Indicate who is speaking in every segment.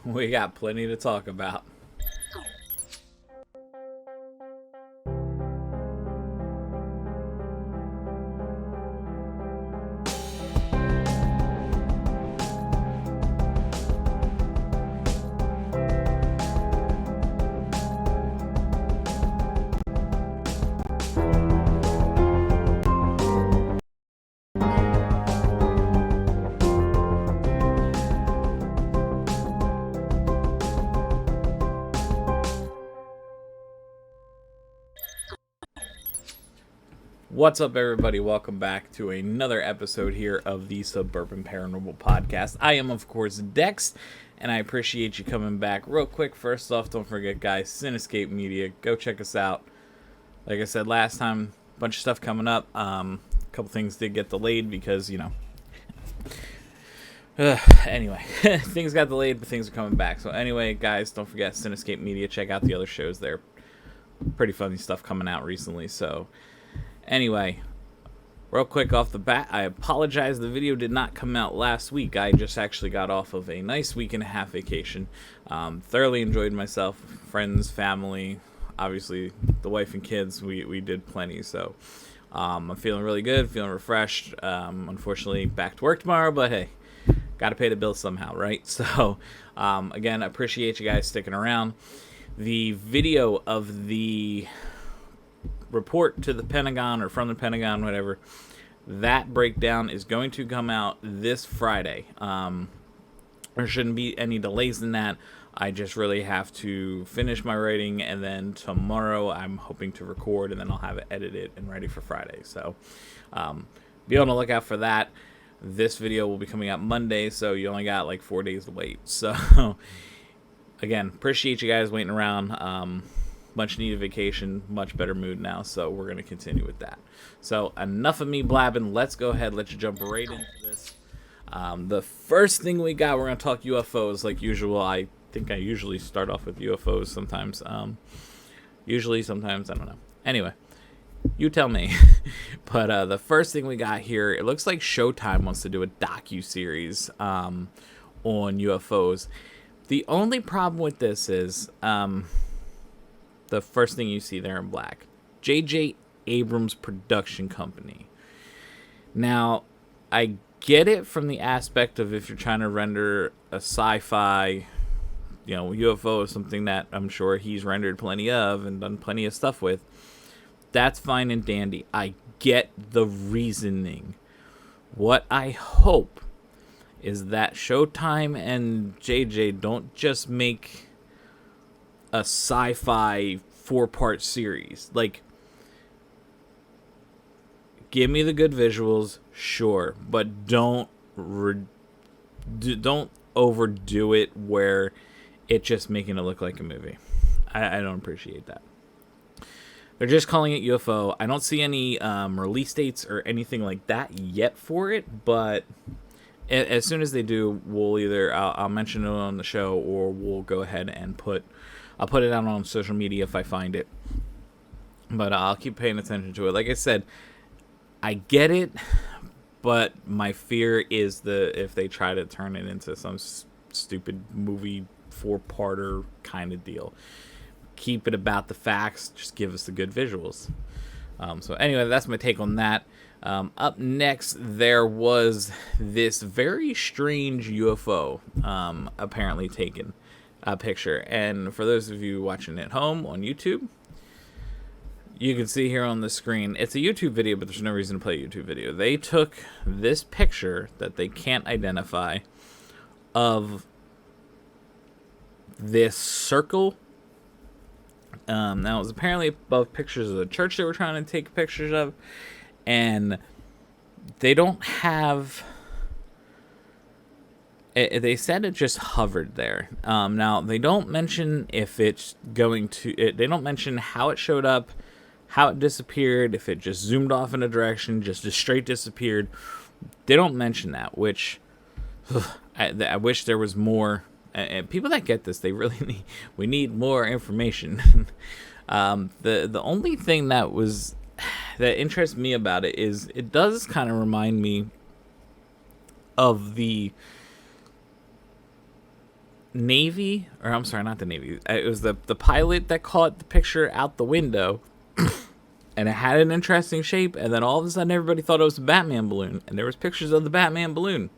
Speaker 1: We got plenty to talk about. What's up, everybody? Welcome back to another episode here of the Suburban Paranormal Podcast. I am, of course, Dex, and I appreciate you coming back. Real quick, first off, don't forget, guys, Cinescape Media. Go check us out. Like I said last time, a bunch of stuff coming up. A couple things did get delayed because, anyway, things got delayed, but things are coming back. So anyway, guys, don't forget Cinescape Media. Check out the other shows there. Pretty funny stuff coming out recently, so... Anyway, real quick off the bat, I apologize. The video did not come out last week. I just actually got off of a nice week and a half vacation. Thoroughly enjoyed myself. Friends, family, obviously the wife and kids. We did plenty. So I'm feeling really good, feeling refreshed. Unfortunately, back to work tomorrow, but hey, got to pay the bills somehow, right? So again, I appreciate you guys sticking around. The video of the report to the Pentagon or from the Pentagon, whatever, that breakdown is going to come out this Friday. There shouldn't be any delays in that. I just really have to finish my writing, and then tomorrow I'm hoping to record, and then I'll have it edited and ready for Friday. So be on the lookout for that. This video will be coming out Monday, so you only got like 4 days to wait. So again, appreciate you guys waiting around. Much needed vacation, much better mood now, so we're going to continue with that. So enough of me blabbing. Let's go ahead, let's jump right into this. The first thing we got, we're going to talk UFOs like usual. I think I usually start off with UFOs sometimes. Usually, sometimes, I don't know. Anyway, you tell me. But the first thing we got here, it looks like Showtime wants to do a docu-series on UFOs. The only problem with this is... the first thing you see there in black, J.J. Abrams Production Company. Now, I get it from the aspect of if you're trying to render a sci-fi, UFO is something that I'm sure he's rendered plenty of and done plenty of stuff with. That's fine and dandy. I get the reasoning. What I hope is that Showtime and J.J. don't just make a sci-fi 4-part series. Like, give me the good visuals, sure, but don't overdo it where it's just making it look like a movie. I don't appreciate that. They're just calling it UFO. I don't see any release dates or anything like that yet for it, but as soon as they do, we'll either I'll mention it on the show, or we'll go ahead and I'll put it out on social media if I find it. But I'll keep paying attention to it. Like I said, I get it, but my fear is if they try to turn it into some stupid movie 4-parter kind of deal. Keep it about the facts. Just give us the good visuals. So anyway, that's my take on that. Up next, there was this very strange UFO apparently taken. Picture, and for those of you watching at home on YouTube, you can see here on the screen, it's a YouTube video, but there's no reason to play a YouTube video. They took this picture that they can't identify of this circle. Now it was apparently above pictures of the church they were trying to take pictures of, and they don't have... They said it just hovered there. Now, they don't mention if it's going to... They don't mention how it showed up, how it disappeared, if it just zoomed off in a direction, just straight disappeared. They don't mention that, which... I wish there was more... people that get this, they really need... We need more information. The only thing that interests me about it is it does kind of remind me of the Navy, or I'm sorry, not the Navy. It was the pilot that caught the picture out the window, and it had an interesting shape. And then all of a sudden, everybody thought it was a Batman balloon, and there was pictures of the Batman balloon.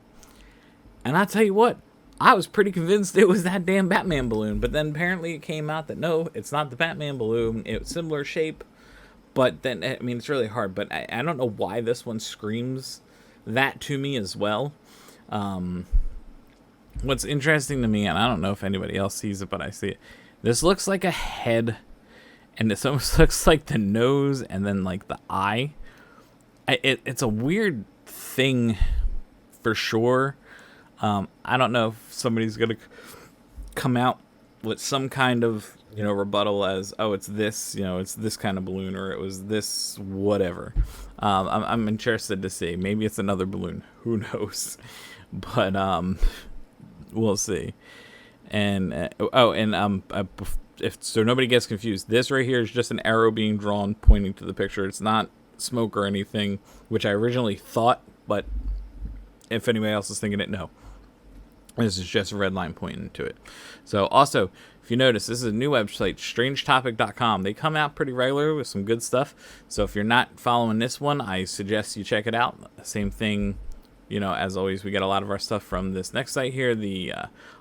Speaker 1: And I tell you what, I was pretty convinced it was that damn Batman balloon. But then apparently it came out that no, it's not the Batman balloon. It's similar shape, but then I mean it's really hard. But I don't know why this one screams that to me as well. What's interesting to me, and I don't know if anybody else sees it, but I see it. This looks like a head, and this almost looks like the nose, and then like the eye. It's a weird thing, for sure. I don't know if somebody's gonna come out with some kind of rebuttal as, oh, it's this, it's this kind of balloon, or it was this whatever. I'm interested to see. Maybe it's another balloon. Who knows? But we'll see. And if so, nobody gets confused. This right here is just an arrow being drawn pointing to the picture. It's not smoke or anything, which I originally thought. But if anybody else is thinking it, no. This is just a red line pointing to it. So also, if you notice, this is a new website, strangetopic.com. They come out pretty regular with some good stuff. So if you're not following this one, I suggest you check it out. Same thing. As always, we get a lot of our stuff from this next site here, the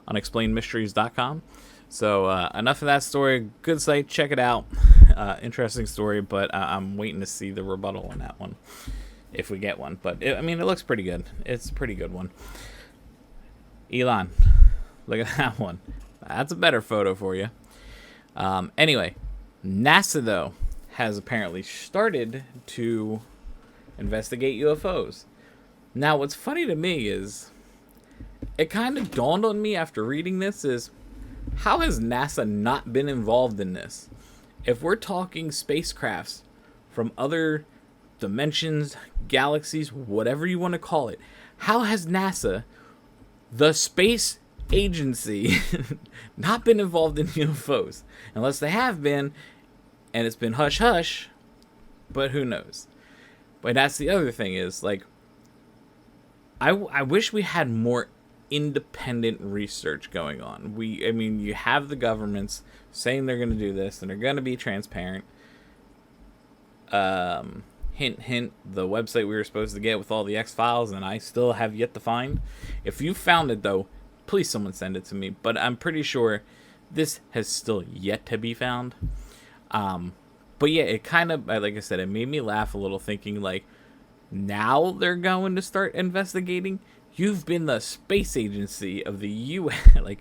Speaker 1: unexplainedmysteries.com. So enough of that story. Good site. Check it out. Interesting story, but I'm waiting to see the rebuttal on that one, if we get one. But, it looks pretty good. It's a pretty good one. Elon, look at that one. That's a better photo for you. Anyway, NASA, though, has apparently started to investigate UFOs. Now, what's funny to me is, it kind of dawned on me after reading this is, how has NASA not been involved in this? If we're talking spacecrafts from other dimensions, galaxies, whatever you want to call it, how has NASA, the space agency, not been involved in UFOs? Unless they have been, and it's been hush-hush, but who knows? But that's the other thing is, like, I wish we had more independent research going on. You have the governments saying they're going to do this and they're going to be transparent. Hint, hint, the website we were supposed to get with all the X-Files and I still have yet to find. If you found it, though, please someone send it to me. But I'm pretty sure this has still yet to be found. But yeah, it kind of, like I said, it made me laugh a little thinking, like, now they're going to start investigating. You've been the space agency of the UN. like,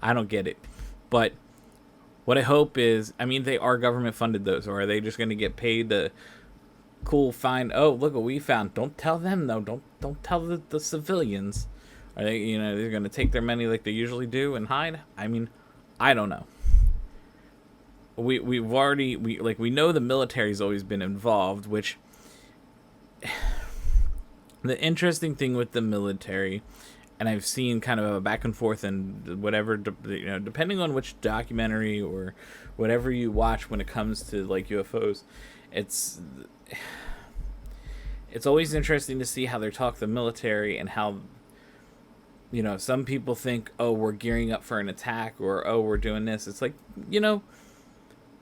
Speaker 1: I don't get it. But what I hope is, they are government funded, those, or are they just going to get paid to find? Oh, look what we found. Don't tell them though. Don't tell the civilians. Are they, they're going to take their money like they usually do and hide? I don't know. We know the military's always been involved, which the interesting thing with the military, and I've seen kind of a back and forth and whatever, depending on which documentary or whatever you watch when it comes to like UFOs, it's always interesting to see how they talk the military and how, some people think, oh, we're gearing up for an attack, or, oh, we're doing this. It's like,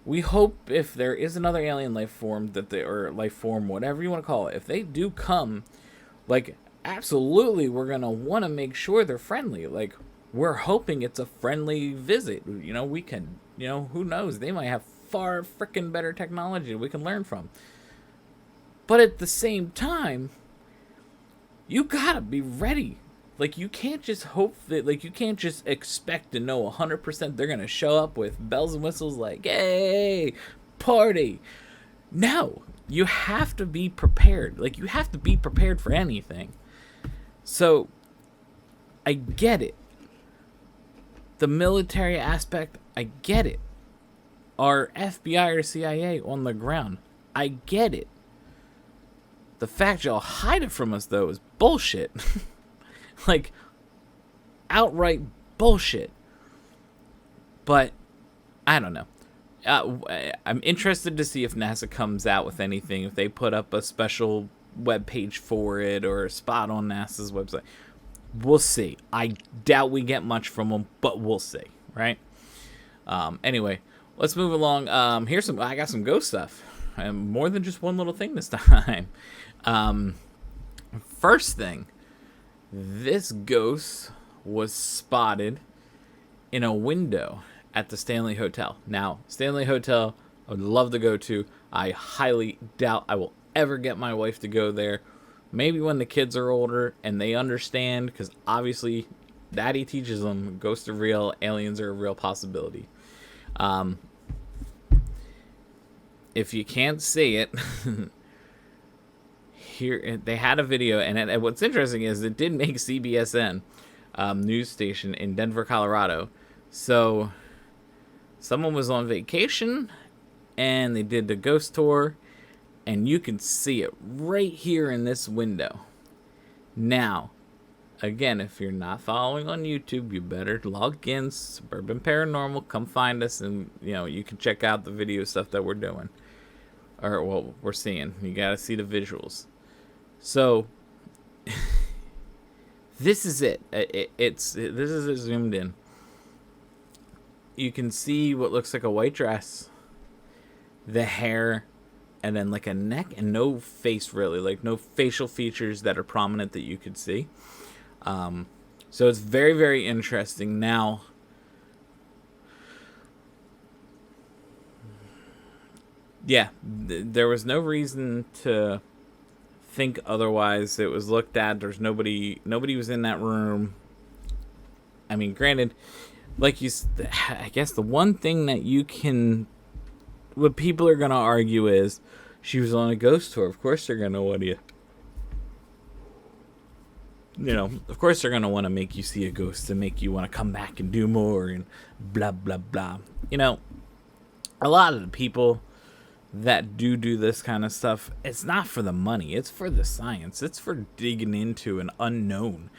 Speaker 1: we hope if there is another alien life form or life form, whatever you want to call it, if they do come, like, absolutely, we're going to want to make sure they're friendly. Like, we're hoping it's a friendly visit. We can, who knows? They might have far freaking better technology that we can learn from. But at the same time, you gotta be ready. Like, you can't just hope that, like, you can't just expect to know 100% they're gonna show up with bells and whistles like, hey, party. No, you have to be prepared. Like, you have to be prepared for anything. So, I get it. The military aspect, I get it. Our FBI or CIA on the ground, I get it. The fact y'all hide it from us, though, is bullshit. Like, outright bullshit. But, I don't know. I'm interested to see if NASA comes out with anything, if they put up a special web page for it or a spot on NASA's website. we'll see. I doubt we get much from them, but we'll see, right? Anyway, let's move along. I got some ghost stuff. More than just one little thing this time. First thing, this ghost was spotted in a window at the Stanley Hotel. Now, Stanley Hotel, I would love to go to. I highly doubt I will ever get my wife to go there. Maybe when the kids are older and they understand, because obviously Daddy teaches them ghosts are real, aliens are a real possibility. If you can't see it, here they had a video, and what's interesting is it did make CBSN news station in Denver, Colorado. So someone was on vacation and they did the ghost tour, and you can see it right here in this window. Now, again, if you're not following on YouTube, you better log in, Suburban Paranormal, come find us, and you can check out the video stuff that we're doing, or what we're seeing. You gotta see the visuals. So this is it. This is it zoomed in. You can see what looks like a white dress, the hair, and then like a neck and no face, really, like no facial features that are prominent that you could see. So it's very, very interesting. Now, yeah, there was no reason to think otherwise. It was looked at. There's nobody was in that room. I mean, granted, I guess the one thing that what people are going to argue is she was on a ghost tour. Of course they're going to want of course they're going to want to make you see a ghost to make you want to come back and do more and blah, blah, blah. A lot of the people that do this kind of stuff, it's not for the money. It's for the science. It's for digging into an unknown.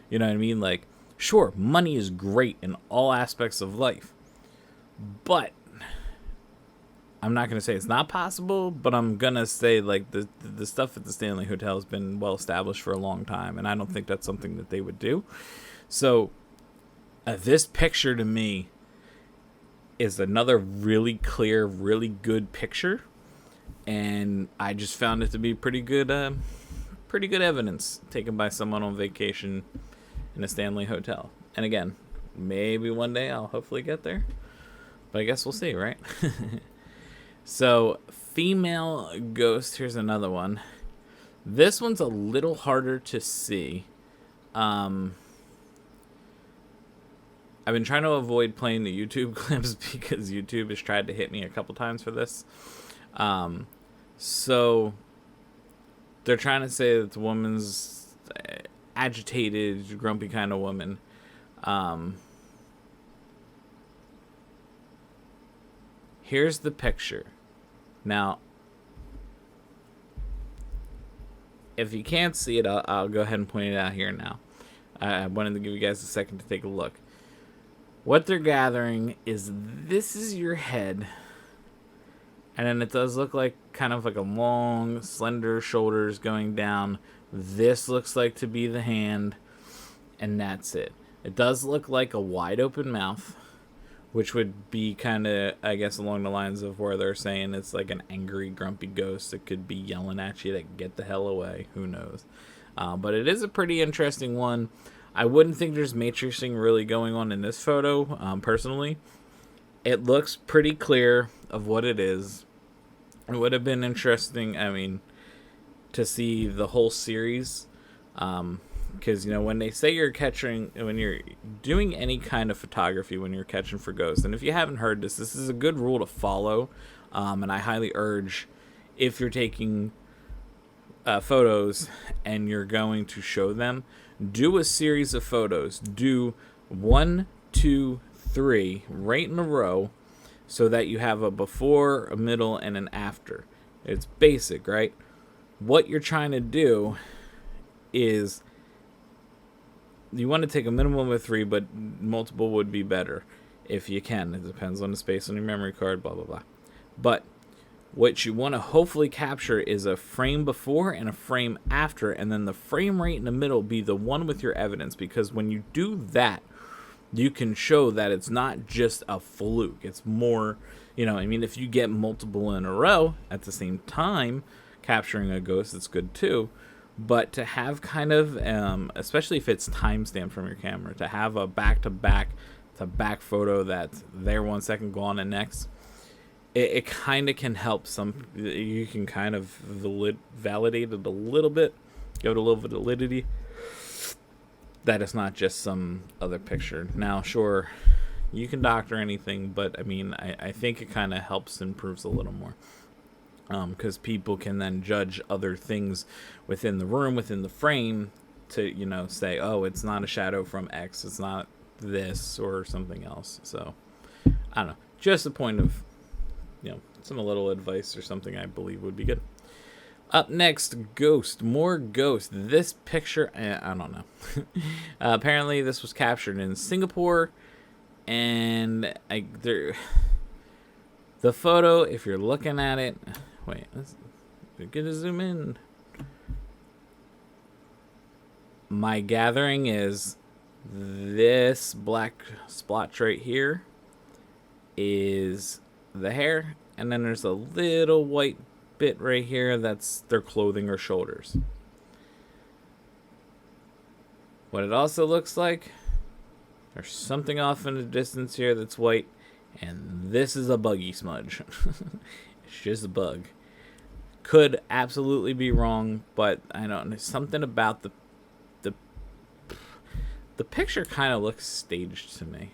Speaker 1: You know what I mean? Like, sure, money is great in all aspects of life, but I'm not going to say it's not possible, but I'm going to say, like, the stuff at the Stanley Hotel has been well established for a long time, and I don't think that's something that they would do. So, this picture to me is another really clear, really good picture, and I just found it to be pretty good evidence taken by someone on vacation in a Stanley Hotel. And again, maybe one day I'll hopefully get there, but I guess we'll see, right? So, female ghost, here's another one. This one's a little harder to see. I've been trying to avoid playing the YouTube clips because YouTube has tried to hit me a couple times for this. So, they're trying to say that the woman's agitated, grumpy kind of woman. Here's the picture. Now, if you can't see it, I'll go ahead and point it out here now. I wanted to give you guys a second to take a look. What they're gathering is this is your head, and then it does look like kind of like a long, slender shoulders going down. This looks like to be the hand, and that's it. It does look like a wide open mouth, which would be kind of, I guess, along the lines of where they're saying it's like an angry, grumpy ghost that could be yelling at you to get the hell away. Who knows? But it is a pretty interesting one. I wouldn't think there's matrixing really going on in this photo, personally. It looks pretty clear of what it is. It would have been interesting, to see the whole series. Because, when they say when you're doing any kind of photography, when you're catching for ghosts, and if you haven't heard this is a good rule to follow, and I highly urge, if you're taking photos and you're going to show them, do a series of photos. Do 1, 2, 3 right in a row, so that you have a before, a middle, and an after. It's basic, right? What you're trying to do is you want to take a minimum of 3, but multiple would be better if you can. It depends on the space on your memory card, blah, blah, blah. But What you want to hopefully capture is a frame before and a frame after, and then the frame right in the middle be the one with your evidence, because when you do that, you can show that it's not just a fluke. It's more, I mean, if you get multiple in a row at the same time capturing a ghost, it's good too. But to have kind of, especially if it's timestamped from your camera, to have a back-to-back photo that's there 1 second, gone the next, it kind of can help some. You can kind of validate it a little bit, give it a little bit of validity, that it's not just some other picture. Now, sure, you can doctor anything, but I mean, I think it kind of helps, improves a little more. Because people can then judge other things within the room, within the frame, to, say, oh, it's not a shadow from X, it's not this or something else. So, I don't know. Just a point of, some little advice or something I believe would be good. Up next, ghost. More ghost. This picture, I don't know. Apparently, this was captured in Singapore, and the photo, if you're looking at it, wait, let's get to zoom in. My gathering is this black splotch right here is the hair, and then there's a little white bit right here that's their clothing or shoulders. What it also looks like, there's something off in the distance here that's white, and this is a buggy smudge. It's just a bug. Could absolutely be wrong, but I don't know, something about the picture kind of looks staged to me.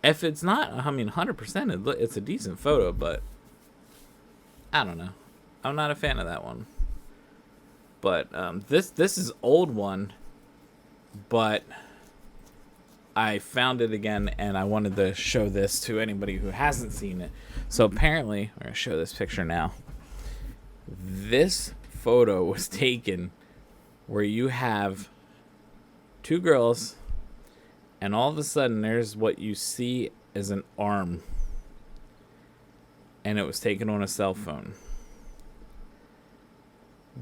Speaker 1: If it's not, 100%, it's a decent photo, but I don't know. I'm not a fan of that one. But this is old one, but I found it again, and I wanted to show this to anybody who hasn't seen it. So apparently, I'm going to show this picture now. This photo was taken where you have two girls, and all of a sudden there's what you see as an arm, and it was taken on a cell phone.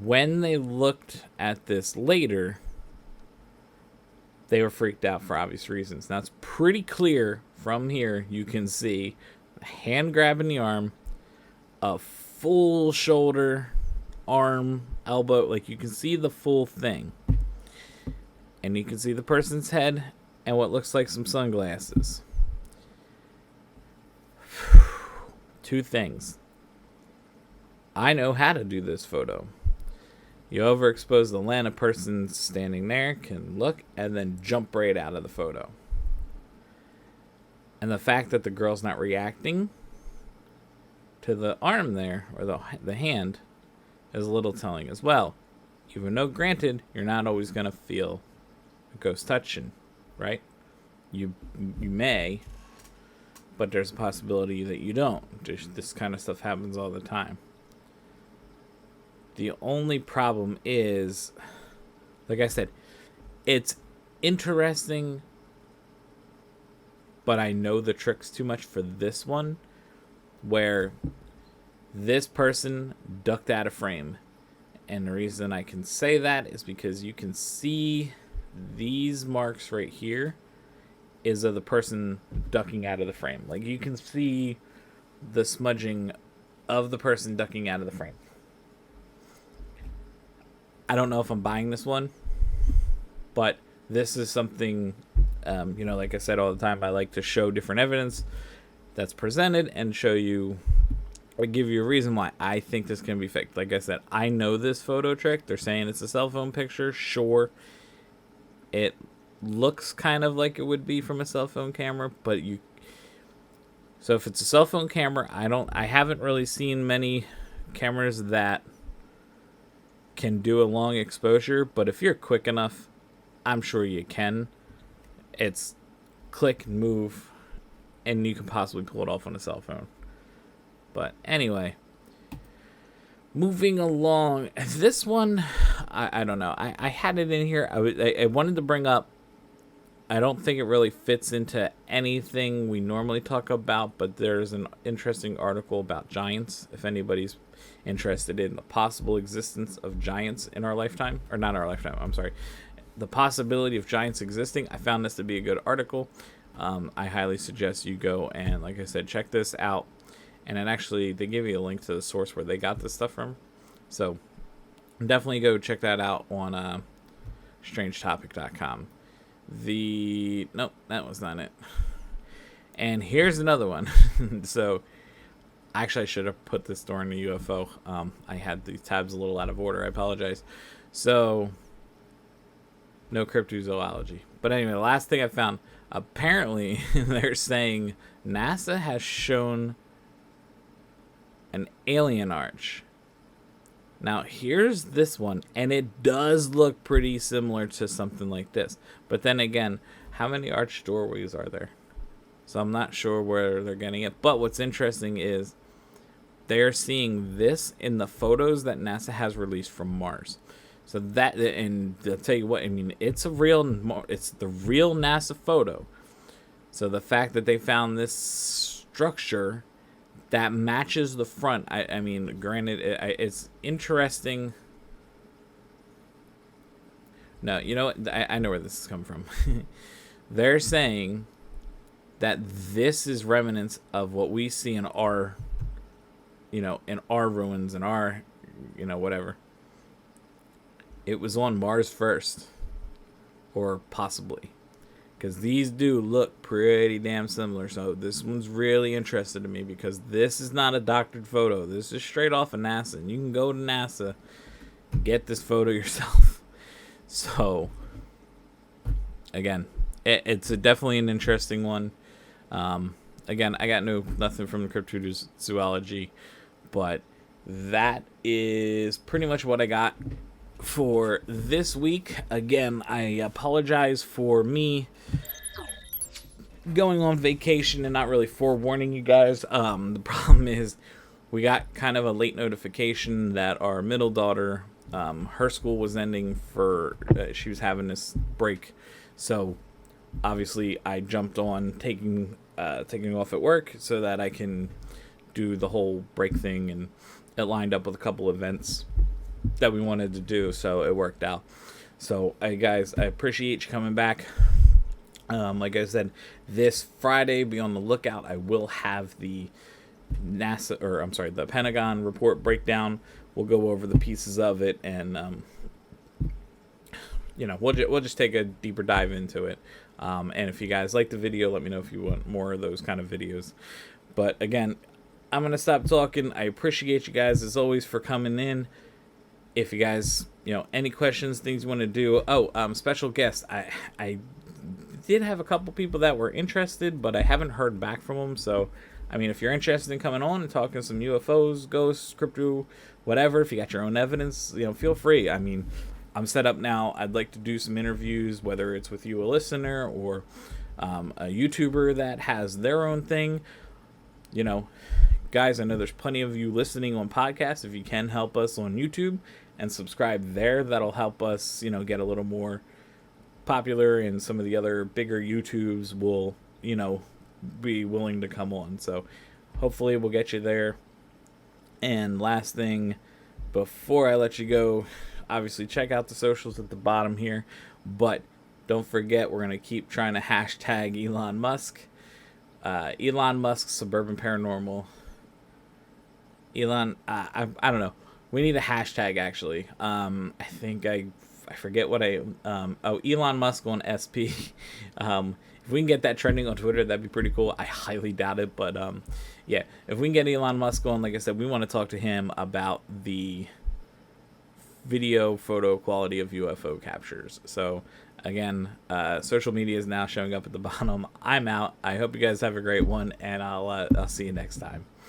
Speaker 1: When they looked at this later, they were freaked out for obvious reasons. Now, it's pretty clear from here. You can see a hand grabbing the arm, a full shoulder, arm, elbow. Like, you can see the full thing. And you can see the person's head and what looks like some sunglasses. Two things. I know how to do this photo. You overexpose the lens, a person standing there can look and then jump right out of the photo. And the fact that the girl's not reacting to the arm there, or the hand, is a little telling as well. Even though, granted, you're not always going to feel a ghost touching, right? You may, but there's a possibility that you don't. This kind of stuff happens all the time. The only problem is, like I said, it's interesting, but I know the tricks too much for this one, where this person ducked out of frame. And the reason I can say that is because you can see these marks right here is of the person ducking out of the frame. Like, you can see the smudging of the person ducking out of the frame. I don't know if I'm buying this one, but this is something, like I said all the time, I like to show different evidence that's presented and show you, or give you a reason why I think this can be faked. Like I said, I know this photo trick. They're saying it's a cell phone picture. Sure, it looks kind of like it would be from a cell phone camera, but so if it's a cell phone camera, I haven't really seen many cameras that can do a long exposure, but if you're quick enough, I'm sure you can. It's click and move, and you can possibly pull it off on a cell phone. But anyway, moving along, this one, I don't know. I had it in here. I wanted to bring up I don't think it really fits into anything we normally talk about, but there's an interesting article about giants. If anybody's interested in the possible existence of giants in our lifetime, or not our lifetime, I'm sorry, the possibility of giants existing, I found this to be a good article. I highly suggest you go and, like I said, check this out. And then actually, they give you a link to the source where they got this stuff from. So definitely go check that out on strangetopic.com. Nope, that was not it. And here's another one. So actually, I should have put this during the UFO. I had the tabs a little out of order. I apologize. So no cryptozoology. But anyway, the last thing I found, apparently they're saying NASA has shown an alien arch. Now, here's this one, and it does look pretty similar to something like this. But then again, how many arched doorways are there? So I'm not sure where they're getting it. But what's interesting is they're seeing this in the photos that NASA has released from Mars. So that, and I'll tell you what, I mean, it's the real NASA photo. So the fact that they found this structure that matches the front. I mean, granted, it's interesting. No, you know what? I know where this is coming from. They're saying that this is remnants of what we see in our, in our ruins, in our, whatever. It was on Mars first. Or possibly. Because these do look pretty damn similar. So this one's really interested to me because this is not a doctored photo. This is straight off of NASA. And you can go to NASA and get this photo yourself. So, again, it's definitely an interesting one. Again, I got nothing from the cryptozoology. But that is pretty much what I got for this week. Again, I apologize for me going on vacation and not really forewarning you guys. The problem is we got kind of a late notification that our middle daughter, her school was ending for she was having this break, so obviously I jumped on taking off at work so that I can do the whole break thing, and it lined up with a couple events that we wanted to do, so it worked out. So guys, I appreciate you coming back. Like I said, this Friday, be on the lookout. I will have the the Pentagon report breakdown. We'll go over the pieces of it, and we'll just take a deeper dive into it. And if you guys like the video, let me know if you want more of those kind of videos. But again, I'm gonna stop talking. I appreciate you guys as always for coming in. If you guys, any questions, things you want to do. Special guest. I did have a couple people that were interested, but I haven't heard back from them. So, I mean, if you're interested in coming on and talking some UFOs, ghosts, crypto, whatever, if you got your own evidence, feel free. I mean, I'm set up now. I'd like to do some interviews, whether it's with you, a listener, or a YouTuber that has their own thing. Guys, I know there's plenty of you listening on podcasts. If you can help us on YouTube and subscribe there, that'll help us, get a little more popular, and some of the other bigger YouTubes will, be willing to come on. So hopefully we'll get you there. And last thing, before I let you go, obviously check out the socials at the bottom here. But don't forget, we're going to keep trying to hashtag Elon Musk. Elon Musk, Suburban Paranormal. I don't know. We need a hashtag, actually. I think I forget what Elon Musk on SP. If we can get that trending on Twitter, that'd be pretty cool. I highly doubt it, but yeah. If we can get Elon Musk on, like I said, we want to talk to him about the video photo quality of UFO captures. So again, social media is now showing up at the bottom. I'm out. I hope you guys have a great one, and I'll see you next time.